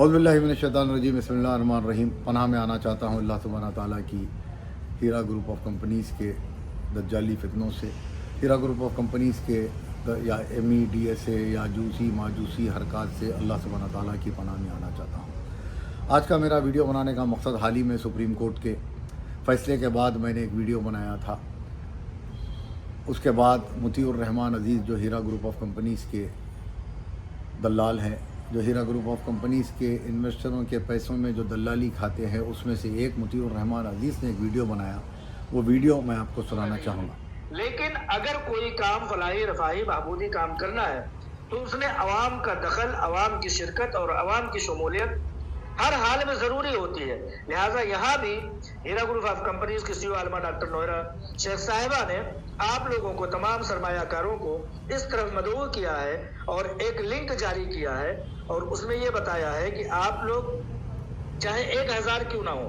اعوذ باللہ من الشیطان الرجیم، بسم اللہ الرحمن الرحیم۔ پناہ میں آنا چاہتا ہوں اللہ سبحانہ تعالیٰ کی ہیرا گروپ آف کمپنیز کے دجالی فتنوں سے، ہیرا گروپ آف کمپنیز کے یا MEDSA یا جوسی ماجوسی حرکات سے اللہ سبحانہ تعالیٰ کی پناہ میں آنا چاہتا ہوں۔ آج کا میرا ویڈیو بنانے کا مقصد، حال ہی میں سپریم کورٹ کے فیصلے کے بعد میں نے ایک ویڈیو بنایا تھا، اس کے بعد مطیع الرحمان عزیز جو ہیرا گروپ آف کمپنیز کے دلال ہیں، جو ہیرا گروپ آف کمپنیز کے انویسٹروں کے پیسوں میں جو دلالی کھاتے ہیں، اس میں سے ایک مطیع الرحمان عزیز نے ایک ویڈیو بنایا، وہ ویڈیو میں آپ کو سنانا چاہوں گا۔ لیکن اگر کوئی کام فلاحی رفاہی بہبودی کام کرنا ہے تو اس میں عوام کا دخل، عوام کی شرکت اور عوام کی شمولیت ہر حال میں ضروری ہوتی ہے۔ لہٰذا یہاں بھی ہیرا گروپ آف کمپنیز کی CEO عالمہ ڈاکٹر نوئرہ شیخ صاحبہ نے آپ لوگوں کو، تمام سرمایہ کاروں کو اس طرف مدعو کیا ہے اور ایک لنک جاری کیا ہے، اور اس میں یہ بتایا ہے کہ آپ لوگ چاہے 1000 کیوں نہ ہو،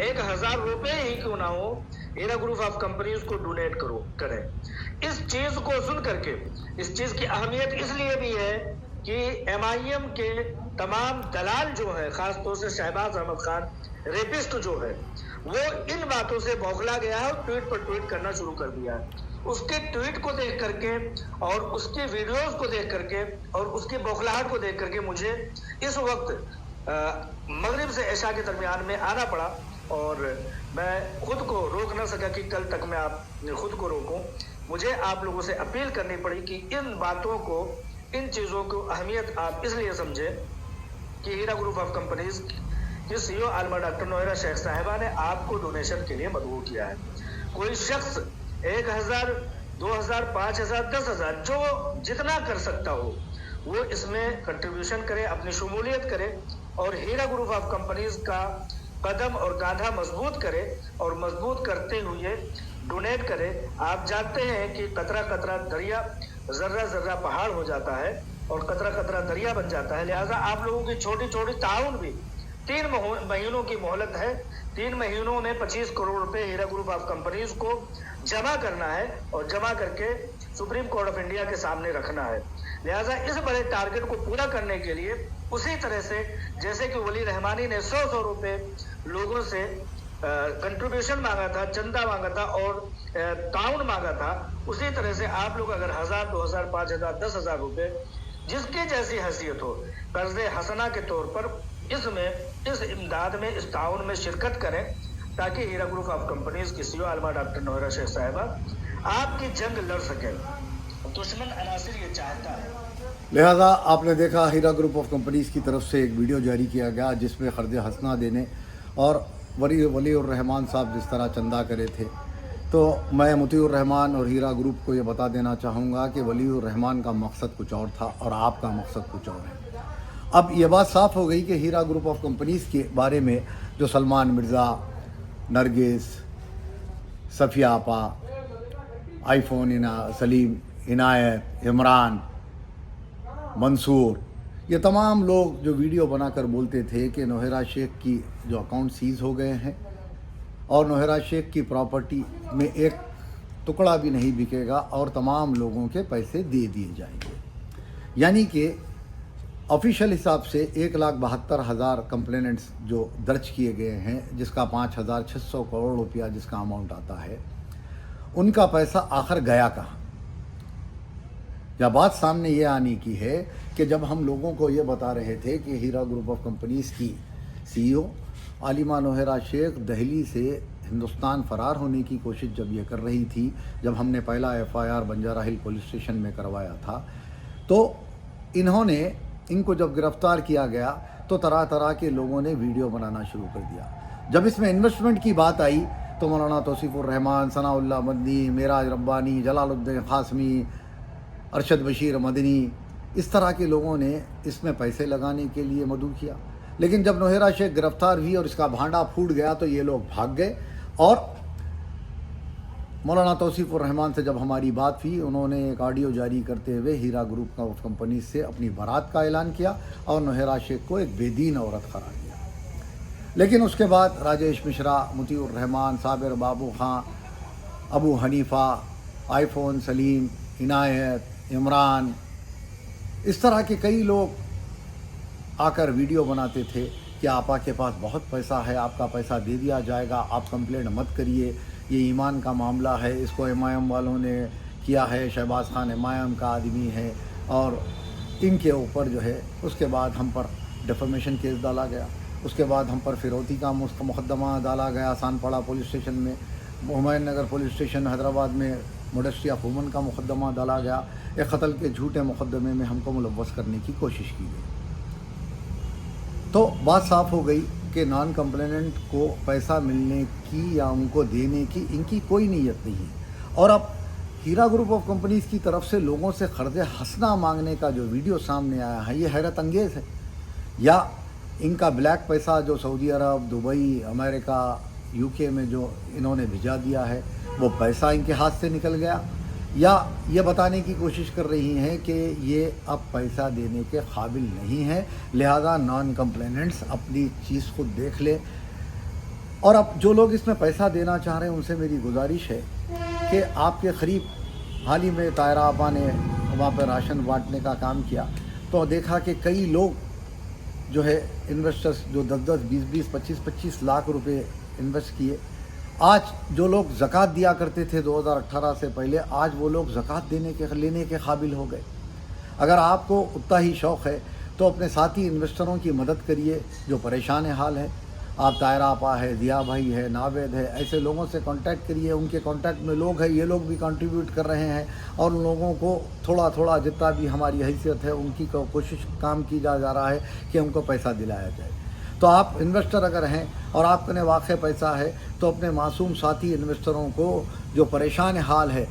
1000 روپے ہی کیوں نہ ہو، ہیرا گروپ آف کمپنیز کو ڈونیٹ کریں۔ اس چیز کو سن کر کے، اس چیز کی اہمیت اس لیے بھی ہے کہ MIM کے تمام دلال جو ہے، خاص طور سے شہباز احمد خان ریپسٹ جو ہے، وہ ان باتوں سے بوکھلا گیا ہے اور ٹویٹ پر ٹویٹ کرنا شروع کر دیا ہے۔ اس کے ٹویٹ کو دیکھ کر کے اور اس کی ویڈیوز کو دیکھ کر کے اور اس کی بوکھلاہٹ کو دیکھ کر کے مجھے اس وقت مغرب سے عشاء کے درمیان میں آنا پڑا، اور میں خود کو روک نہ سکا کہ کل تک میں خود کو روکوں۔ مجھے آپ لوگوں سے اپیل کرنی پڑی کہ ان باتوں کو، ان چیزوں کو اہمیت آپ اس لیے سمجھیں کہ ہیرا گروپ آف کمپنیز کی CEO عالمہ ڈاکٹر نوئرہ شیخ صاحبہ نے آپ کو ڈونیشن کے لیے مدعو کیا ہے۔ کوئی شخص 1000، 2000، 5000، 10000 جو جتنا کر سکتا ہو وہ اس میں کنٹریبیوشن کرے، اپنی شمولیت کرے اور ہیرا گروپ آف کمپنیز کا قدم اور کاندھا مضبوط کرے، اور مضبوط کرتے ہوئے ڈونیٹ کرے۔ آپ جانتے ہیں کہ قطرہ قطرہ دریا، ذرہ ذرہ پہاڑ ہو جاتا ہے اور قطرہ قطرہ دریا بن جاتا ہے۔ لہٰذا آپ لوگوں کی چھوٹی چھوٹی تعاون بھی، 3 مہینوں کی مہلت ہے، 3 مہینوں میں 25 کروڑ روپے ہیرا گروپ آف کمپنیز کو جمع کرنا ہے اور جمع کر کے سپریم کورٹ آف انڈیا کے سامنے رکھنا ہے۔ لہٰذا اس بڑے ٹارگٹ کو پورا کرنے کے لیے، اسی طرح سے جیسے کہ ولی رحمانی نے 100 روپے لوگوں سے کنٹریبیوشن مانگا تھا، چندہ مانگا تھا اور تعاون مانگا تھا، اسی طرح سے آپ لوگ اگر 1000، 2000، 5000، 10000 روپے جس کی جیسی حیثیت ہو، قرض حسنہ کے طور پر اس امداد میں، اس تعاون میں شرکت کریں، تاکہ ہیرا گروپ آف کمپنیز کی CEO عالمہ ڈاکٹر نوئرہ شیخ صاحبہ آپ کی جنگ لڑ سکیں۔ دشمن عناصر یہ چاہتا ہے۔ لہذا آپ نے دیکھا ہیرا گروپ آف کمپنیز کی طرف سے ایک ویڈیو جاری کیا گیا جس میں قرض حسنہ دینے اور ولی الرحمان صاحب جس طرح چندہ کرے تھے۔ تو میں مطیع الرحمان اور ہیرا گروپ کو یہ بتا دینا چاہوں گا کہ ولی الرحمان کا مقصد کچھ اور تھا اور آپ کا مقصد کچھ اور ہے۔ اب یہ بات صاف ہو گئی کہ ہیرا گروپ آف کمپنیز کے بارے میں جو سلمان مرزا، نرگس، صفیہ آپا، آئی فون سلیم، عنایت، عمران، منصور، یہ تمام لوگ جو ویڈیو بنا کر بولتے تھے کہ نوہرا شیخ کی جو اکاؤنٹ سیز ہو گئے ہیں اور نوہرا شیخ کی پراپرٹی میں ایک ٹکڑا بھی نہیں بکے گا اور تمام لوگوں کے پیسے دے دیے جائیں گے، یعنی کہ آفیشیل حساب سے 1,72,000 کمپلیننٹس جو درج کیے گئے ہیں، جس کا 5,600 کروڑ روپیہ جس کا اماؤنٹ آتا ہے، ان کا پیسہ آخر گیا کہاں؟ یا بات سامنے یہ آنی کی ہے کہ جب ہم لوگوں کو یہ بتا رہے تھے کہ ہیرا گروپ آف کمپنیز کی CEO عالمہ نوہرہ شیخ دہلی سے ہندوستان فرار ہونے کی کوشش جب یہ کر رہی تھی، جب ہم نے پہلا FIR بنجارہ ہل پولیس اسٹیشن میں کروایا تھا، تو ان کو جب گرفتار کیا گیا تو طرح طرح کے لوگوں نے ویڈیو بنانا شروع کر دیا۔ جب اس میں انویسٹمنٹ کی بات آئی تو مولانا توصیف الرحمان، ثناء اللہ مدنی، معراج ربانی، جلال الدین قاسمی، ارشد بشیر مدنی، اس طرح کے لوگوں نے اس میں پیسے لگانے کے لیے مدعو کیا۔ لیکن جب نوہرا شیخ گرفتار ہوئی اور اس کا بھانڈا پھوٹ گیا تو یہ لوگ بھاگ گئے، اور مولانا توصیف الرحمان سے جب ہماری بات ہوئی، انہوں نے ایک آڈیو جاری کرتے ہوئے ہیرا گروپ آف کمپنیز سے اپنی برات کا اعلان کیا اور نوہرا شیخ کو ایک بے دین عورت قرار دیا۔ لیکن اس کے بعد راجیش مشرا، مطیع الرحمان، صابر بابو خان، ابو حنیفہ، آئی فون سلیم، عنایت، عمران، اس طرح کے کئی لوگ आकर वीडियो बनाते थे कि आपा के पास बहुत पैसा है, आपका पैसा दे दिया जाएगा, आप कंप्लेंट मत करिए, ये ईमान का मामला है, इसको एमआईएम वालों ने किया है, शहबाज खान एमआईएम का आदमी है, और इनके ऊपर जो है उसके बाद हम पर डिफेमेशन केस डाला गया। उसके बाद हम पर फिरौती का मुकदमा डाला गया सानपाड़ा पुलिस स्टेशन में, हुमायूं नगर पुलिस स्टेशन हैदराबाद में मोडेस्टिया फूमन का मुकदमा डाला गया। एक कत्ल के झूठे मुकदमे में हमको मुलव्वस करने की कोशिश की गई। तो बात साफ़ हो गई कि नॉन कंप्लेनेंट को पैसा मिलने की या उनको देने की इनकी कोई नीयत नहीं है। और अब हीरा ग्रुप ऑफ कंपनीज़ की तरफ से लोगों से क़र्ज़ हसना मांगने का जो वीडियो सामने आया है, ये हैरत अंगेज़ है। या इनका ब्लैक पैसा जो सऊदी अरब, दुबई, अमेरिका, यूके में जो इन्होंने भिजा दिया है, वो पैसा इनके हाथ से निकल गया, या ये बताने की कोशिश कर रही हैं कि ये अब पैसा देने के काबिल नहीं है, लिहाजा नॉन कंप्लेनेंट्स अपनी चीज़ खुद देख ले। और अब जो लोग इसमें पैसा देना चाह रहे हैं उनसे मेरी गुजारिश है कि आपके करीब हाल ही में तायरा आपा ने वहाँ पर राशन बांटने का काम किया, तो देखा कि कई लोग जो है इन्वेस्टर्स जो 10-10, 20-20, 25-25 लाख रुपए इन्वेस्ट किए, आज जो लोग ज़कात दिया करते थे 2018 से पहले, आज वो लोग ज़कात लेने के काबिल हो गए। अगर आपको उतना ही शौक़ है तो अपने साथी इन्वेस्टरों की मदद करिए जो परेशान हाल है। आप तायरा आपा है, ज़िया भाई है, नावेद है, ऐसे लोगों से कांटेक्ट करिए, उनके कांटेक्ट में लोग हैं, ये लोग भी कंट्रीब्यूट कर रहे हैं, और उन लोगों को थोड़ा थोड़ा जितना भी हमारी हैसियत है उनकी कोशिश काम की जा रहा है कि उनको पैसा दिलाया जाए। तो आप इन्वेस्टर अगर हैं और आपके वाक़ई पैसा है तो अपने मासूम साथी इन्वेस्टरों को जो परेशान हाल है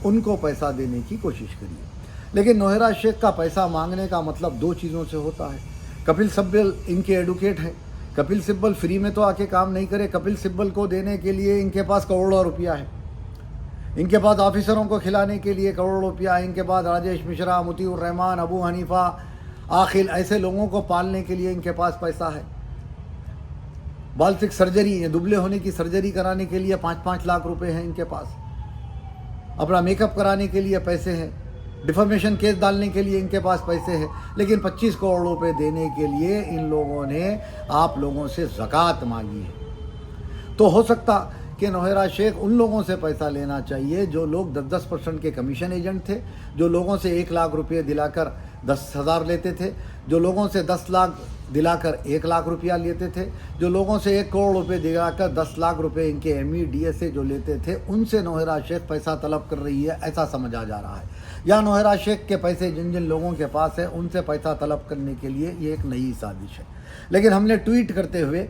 उनको पैसा देने की कोशिश करिए। लेकिन नौहरा शेख का पैसा मांगने का मतलब दो चीज़ों से होता है। कपिल सिब्बल इनके एडवोकेट हैं, कपिल सिब्बल फ्री में तो आके काम नहीं करे, कपिल सिब्बल को देने के लिए इनके पास करोड़ों रुपया है, इनके पास ऑफिसरों को खिलाने के लिए करोड़ों रुपया है, इनके पास राजेश मिश्रा, मुतीउर रहमान, अबू हनीफा, आखिल ऐसे लोगों को पालने के लिए इनके पास पैसा है। बाल्टिक सर्जरी, दुबले होने की सर्जरी कराने के लिए 5-5 लाख रुपए हैं इनके पास, अपना मेकअप कराने के लिए पैसे हैं, डिफेमेशन केस डालने के लिए इनके पास पैसे हैं। लेकिन 25 करोड़ रुपए देने के लिए इन लोगों ने आप लोगों से ज़कात मांगी है। तो हो सकता कि नौहरा शेख उन लोगों से पैसा लेना चाहिए जो लोग 10-10% के कमीशन एजेंट थे, जो लोगों से 1 लाख रुपये दिलाकर 10,000 लेते थे, जो लोगों से 10 लाख दिलाकर 1 लाख रुपया लेते थे, जो लोगों से 1 करोड़ रुपये दिलाकर 10 लाख रुपए इनके MEDS से जो लेते थे, उनसे नौहरा शेख पैसा तलब कर रही है, ऐसा समझा जा रहा है। या नौहरा शेख के पैसे जिन जिन लोगों के पास है उनसे पैसा तलब करने के लिए ये एक नई साजिश है। लेकिन हमने ट्वीट करते हुए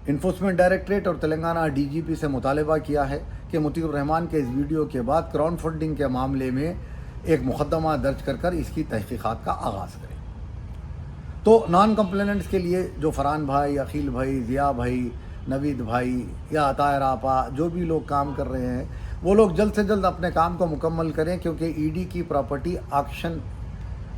इन्फोर्समेंट डायरेक्टरेट और तेलंगाना DGP से मुतालबा किया है कि मुतीउर रहमान के इस वीडियो के बाद क्राउड फंडिंग के मामले में एक मुकदमा दर्ज कर इसकी तहकीकात का आगाज़ करें। तो नॉन कंप्लेनेंट्स के लिए जो फरहान भाई, अखिल भाई, ज़िया भाई, नवीद भाई या तायरा आपा जो भी लोग काम कर रहे हैं, वो लोग जल्द से जल्द अपने काम को मुकम्मल करें, क्योंकि ED की प्रॉपर्टी ऑक्शन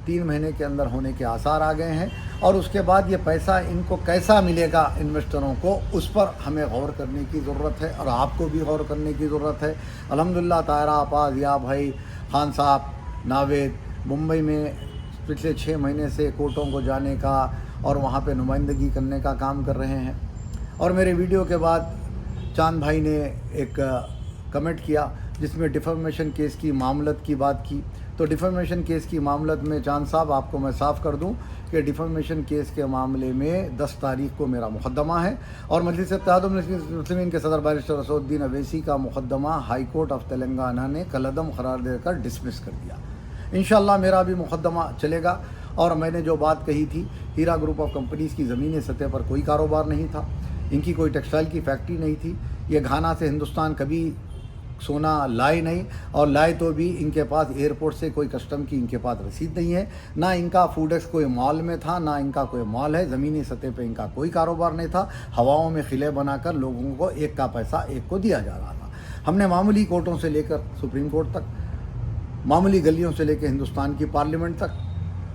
3 महीने के अंदर होने के आसार आ गए हैं। और उसके बाद ये पैसा इनको कैसा मिलेगा इन्वेस्टरों को, उस पर हमें गौर करने की ज़रूरत है और आपको भी गौर करने की ज़रूरत है। अल्हम्दुलिल्लाह तायरा आपा, ज़िया भाई, खान साहब, नावेद मुंबई में पिछले 6 महीने से कोर्टों को जाने का और वहाँ पे नुमाइंदगी करने का काम कर रहे हैं। और मेरे वीडियो के बाद चांद भाई ने एक कमेंट किया जिसमें डिफेमेशन केस की मामलत की बात की। तो डिफेमेशन केस की मामलत में चांद साहब आपको मैं साफ़ कर दूं कि डिफेमेशन केस के मामले में 10 तारीख को मेरा मुकदमा है, और मजलिस इत्तेहादुल मुस्लिमीन के सदर बैरिस्टर असदुद्दीन अवैसी का मुकदमा हाई कोर्ट ऑफ तेलंगाना ने कलअदम करार देकर डिसमिस कर दिया। इंशाअल्लाह मेरा भी मुकदमा चलेगा। और मैंने जो बात कही थी, हीरा ग्रुप ऑफ कंपनीज़ की ज़मीनी सतह पर कोई कारोबार नहीं था, इनकी कोई टेक्सटाइल की फैक्ट्री नहीं थी, ये घाना से हिंदुस्तान कभी सोना लाए नहीं, और लाए तो भी इनके पास एयरपोर्ट से कोई कस्टम की इनके पास रसीद नहीं है, ना इनका फूडेक्स कोई मॉल में था, ना इनका कोई मॉल है, ज़मीनी सतह पे इनका कोई कारोबार नहीं था। हवाओं में खिले बनाकर लोगों को एक का पैसा एक को दिया जा रहा था। हमने मामूली कोर्टों से लेकर सुप्रीम कोर्ट तक, मामूली गलियों से लेकर हिंदुस्तान की पार्लियामेंट तक,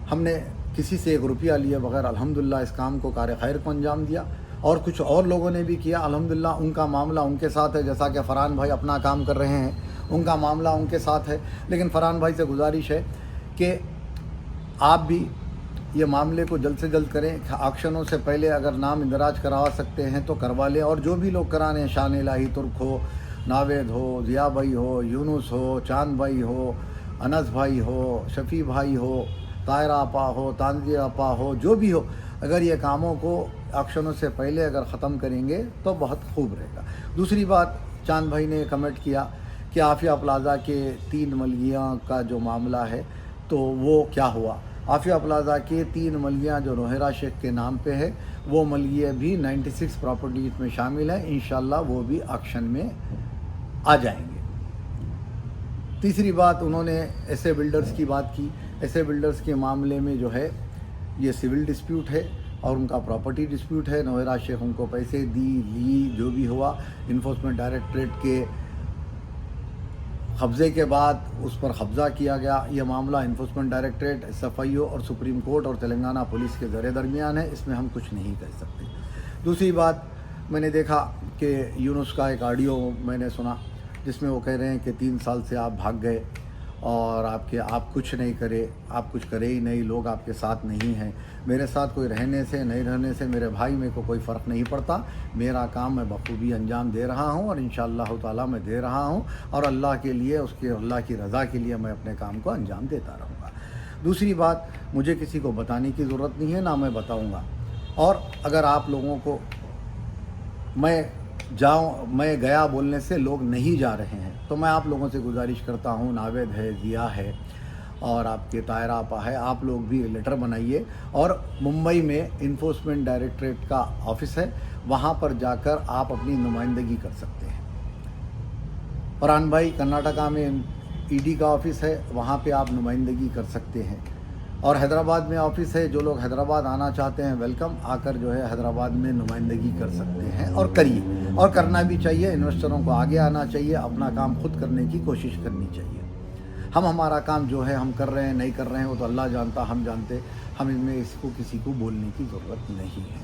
हमने किसी से 1 रुपया लिए बगैर अल्हम्दुलिल्लाह इस काम को कार खैर को अंजाम दिया। और कुछ और लोगों ने भी किया, अल्हम्दुलिल्लाह उनका मामला उनके साथ है, जैसा कि फरहान भाई अपना काम कर रहे हैं, उनका मामला उनके साथ है। लेकिन फरहान भाई से गुजारिश है कि आप भी ये मामले को जल्द से जल्द करें। ऑक्शनों से पहले अगर नाम इंदराज करवा सकते हैं तो करवा लें, और जो भी लोग करा रहे हैं, शान इलाही तुर्क हो, नावेद हो, ज़िया भाई हो, यूनुस हो, चांद भाई हो, अनस भाई हो, शफ़ी भाई हो, तायरा आपा हो, तानज़ीर आपा हो, जो भी हो, अगर ये कामों को ऑक्शनों से पहले अगर ख़त्म करेंगे तो बहुत खूब रहेगा। दूसरी बात, चांद भाई ने कमेंट किया कि आफिया प्लाज़ा के 3 मलगियाँ का जो मामला है तो वो क्या हुआ। आफिया प्लाज़ा के 3 मलगियाँ जो नोहेरा शेख के नाम पे है, वो मलगियाँ भी 96 प्रॉपर्टीज़ में शामिल हैं। इंशाल्लाह वो भी ऑक्शन में आ जाएंगे। तीसरी बात, उन्होंने ऐसे बिल्डर्स की बात की। ऐसे बिल्डर्स के मामले में जो है ये सिविल डिस्प्यूट है और उनका प्रॉपर्टी डिस्प्यूट है। नोहेरा शेख उनको पैसे ली, जो भी हुआ, इन्फोर्समेंट डायरेक्टरेट के कब्ज़े के बाद उस पर कब्ज़ा किया गया। ये मामला इन्फोर्समेंट डायरेक्टरेट, SFIO और सुप्रीम कोर्ट और तेलंगाना पुलिस के ज़र दरमियान है, इसमें हम कुछ नहीं कर सकते। दूसरी बात, मैंने देखा कि यूनुस का एक ऑडियो मैंने सुना जिसमें वो कह रहे हैं कि 3 साल से आप भाग गए और आप कुछ नहीं करे, आप कुछ करे ही नहीं, लोग आपके साथ नहीं हैं। मेरे साथ कोई रहने से नहीं रहने से मेरे भाई मेरे को कोई फ़र्क नहीं पड़ता, मेरा काम मैं बखूबी अंजाम दे रहा हूँ और इंशाअल्लाह ताला मैं दे रहा हूँ, और अल्लाह के लिए, उसके अल्लाह की रज़ा के लिए मैं अपने काम को अंजाम देता रहूँगा। दूसरी बात, मुझे किसी को बताने की ज़रूरत नहीं है, ना मैं बताऊँगा। और अगर आप लोगों को मैं गया बोलने से लोग नहीं जा रहे हैं, तो मैं आप लोगों से गुजारिश करता हूँ, नावेद है, ज़िया है और आपके तायरा आपा है, आप लोग भी लेटर बनाइए और मुंबई में इन्फोर्समेंट डायरेक्टरेट का ऑफिस है, वहाँ पर जाकर आप अपनी नुमाइंदगी कर सकते हैं। फरहान भाई, कर्नाटका में ED का ऑफिस है, वहाँ पे आप नुमाइंदगी कर सकते हैं। और हैदराबाद में ऑफिस है, जो लोग हैदराबाद आना चाहते हैं वेलकम, आकर जो है हैदराबाद में नुमाइंदगी कर सकते हैं और करिए, और करना भी चाहिए। इन्वेस्टरों को आगे आना चाहिए, अपना काम खुद करने की कोशिश करनी चाहिए। हम हमारा काम जो है हम कर रहे हैं, नहीं कर रहे हैं, वो तो अल्लाह जानता, हम जानते। हम इनमें इसको किसी को बोलने की ज़रूरत नहीं है,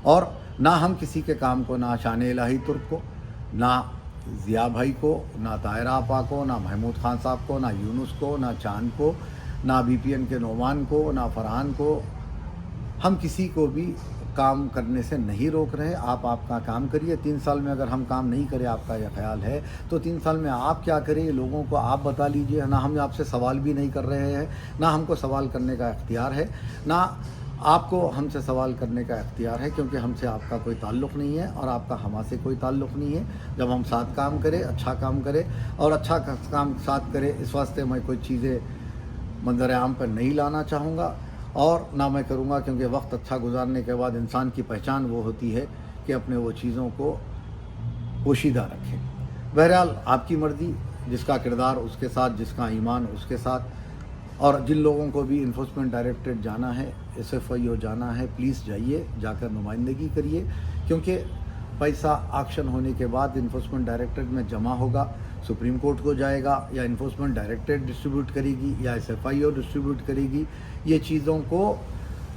और ना हम किसी के काम को, ना शान इलाही तुर्क को, ना ज़िया भाई को, ना तायरा आपा को, ना महमूद खान साहब को, ना यूनुस को, ना चांद को, ना BPN के नोमान को, ना फरहान को, हम किसी को भी काम करने से नहीं रोक रहे। आप आपका काम करिए। 3 साल में अगर हम काम नहीं करें, आपका यह ख्याल है, तो 3 साल में आप क्या करें, लोगों को आप बता लीजिए। ना हम आपसे सवाल भी नहीं कर रहे हैं, ना हमको सवाल करने का इख्तियार है, ना आपको हमसे सवाल करने का इख्तियार है, क्योंकि हमसे आपका कोई ताल्लुक़ नहीं है और आपका हमसे कोई ताल्लुक़ नहीं है। जब हम साथ काम करें, अच्छा काम करें और अच्छा काम साथ करें, इस वास्ते मैं कोई चीज़ें मंजर आम पर नहीं लाना चाहूँगा और ना मैं करूँगा, क्योंकि वक्त अच्छा गुजारने के बाद इंसान की पहचान वो होती है कि अपने वो चीज़ों को पोशीदा रखें। बहरहाल आपकी मर्ज़ी, जिसका किरदार उसके साथ, जिसका ईमान उसके साथ। और जिन लोगों को भी इन्फोर्समेंट डायरेक्टरेट जाना है, SFIO जाना है, प्लीज़ जाइए, जाकर नुमाइंदगी करिए, क्योंकि पैसा ऑक्शन होने के बाद इन्फोर्समेंट डायरेक्टरेट में जमा होगा, सुप्रीम कोर्ट को जाएगा, या इन्फोर्समेंट डायरेक्टरेट डिस्ट्रीब्यूट करेगी या SFIO डिस्ट्रीब्यूट करेगी। ये चीज़ों को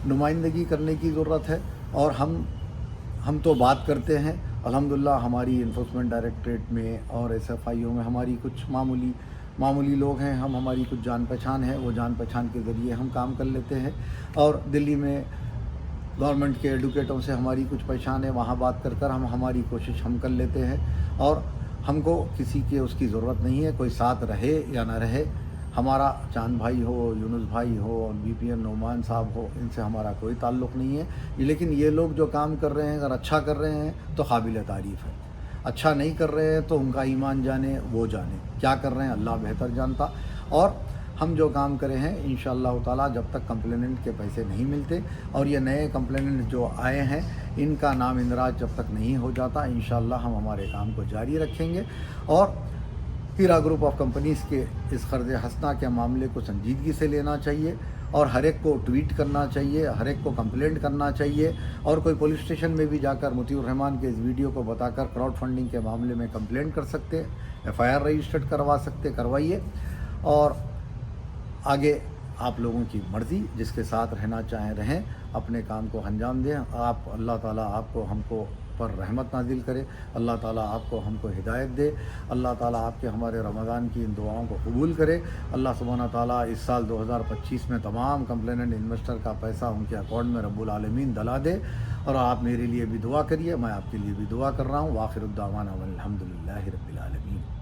नुमाइंदगी करने की ज़रूरत है। और हम तो बात करते हैं, अल्हम्दुलिल्लाह हमारी इन्फोर्समेंट डायरेक्टरेट में और SFIO में हमारी कुछ मामूली लोग हैं, हमारी कुछ जान पहचान है, वो जान पहचान के ज़रिए हम काम कर लेते हैं। और दिल्ली में गवर्नमेंट के एडवोकेटों से हमारी कुछ पहचान है, वहाँ बात कर हम हमारी कोशिश हम कर लेते हैं, और हमको किसी की उसकी ज़रूरत नहीं है, कोई साथ रहे या ना रहे। हमारा चांद भाई हो, यूनुस भाई हो और BPN नोमान साहब हो, इनसे हमारा कोई ताल्लुक़ नहीं है। लेकिन ये लोग जो काम कर रहे हैं, अगर अच्छा कर रहे हैं तो काबिल तारीफ़ है, अच्छा नहीं कर रहे हैं तो उनका ईमान जाने, वो जाने, क्या कर रहे हैं अल्लाह बेहतर जानता। और हम जो काम करे हैं, इंशाअल्लाह ताला जब तक कंप्लेनेंट के पैसे नहीं मिलते और ये नए कंप्लेनेंट जो आए हैं, इनका नाम इंदराज जब तक नहीं हो जाता, इंशाअल्लाह हम हमारे काम को जारी रखेंगे। और हीरा ग्रुप ऑफ कंपनीज़ के इस कर्ज़ हसना के मामले को संजीदगी से लेना चाहिए, और हर एक को ट्वीट करना चाहिए, हर एक को कंप्लेंट करना चाहिए, और कोई पुलिस स्टेशन में भी जाकर मुतीउर रहमान के इस वीडियो को बताकर क्राउड फंडिंग के मामले में कंप्लेंट कर सकते, FIR रजिस्टर्ड करवा सकते, करवाइए। और आगे आप लोगों की मर्ज़ी, जिसके साथ रहना चाहें रहें, अपने काम को अंजाम दें। आप अल्लाह ताला आपको हमको پر رحمت نازل کرے، اللہ تعالیٰ آپ کو ہم کو ہدایت دے، اللہ تعالیٰ آپ کے ہمارے رمضان کی ان دعاؤں کو قبول کرے۔ اللہ سبحانہ تعالیٰ اس سال 2025 میں تمام کمپلیننٹ انویسٹر کا پیسہ ان کے اکاؤنٹ میں رب العالمین دلا دے، اور آپ میرے لیے بھی دعا کریے، میں آپ کے لیے بھی دعا کر رہا ہوں۔ وآخر الدعوانا والحمد للہ رب العالمین۔